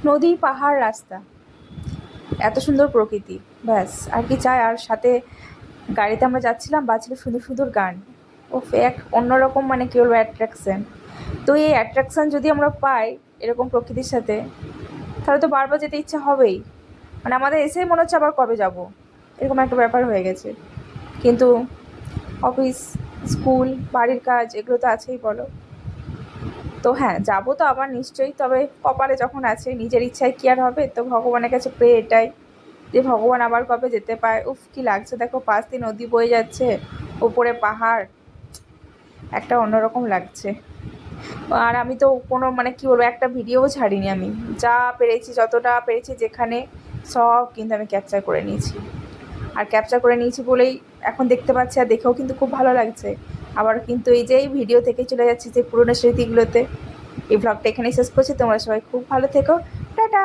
নদী, পাহাড়, রাস্তা, এত সুন্দর প্রকৃতি, ব্যাস আর কি চাই। আর সাথে গাড়িতে আমরা যাচ্ছিলাম, বাজছিল সুন্দর সুন্দর গান। ওফ, এক অন্যরকম, মানে কী বলবো, অ্যাট্রাকশন। তো এই অ্যাট্রাকশন যদি আমরা পাই এরকম প্রকৃতির সাথে, তাহলে তো বারবার যেতে ইচ্ছা হবেই। মানে আমাদের এসেই মনে হচ্ছে আবার কবে যাব, এরকম একটা ব্যাপার হয়ে গেছে। কিন্তু অফিস, স্কুল, বাড়ির কাজ, এগুলো তো আছেই বলো। তো হ্যাঁ, যাবো তো আবার নিশ্চয়ই, তবে কপালে যখন আছে, নিজের ইচ্ছায় কি আর হবে। তো ভগবানের কাছে প্রে এটাই, যে ভগবান আবার কবে যেতে পায়। উফ, কি লাগছে দেখো, পাশ দিয়ে নদী বয়ে যাচ্ছে, ওপরে পাহাড়, একটা অন্যরকম লাগছে। আর আমি তো কোনো, মানে কী বলবো, একটা ভিডিওও ছাড়িনি আমি। যা পেরেছি, যতটা পেরেছি যেখানে, সব কিন্তু আমি ক্যাপচার করে নিয়েছি। আর ক্যাপচার করে নিয়েছি বলেই এখন দেখতে পাচ্ছি, আর দেখেও কিন্তু খুব ভালো লাগছে। আবার কিন্তু এই যে এই ভিডিও থেকে চলে যাচ্ছি যে পুরোনো স্মৃতিগুলোতে। এই ভ্লগটা এখানেই শেষ করছি। তোমরা সবাই খুব ভালো থেকো। টাটা।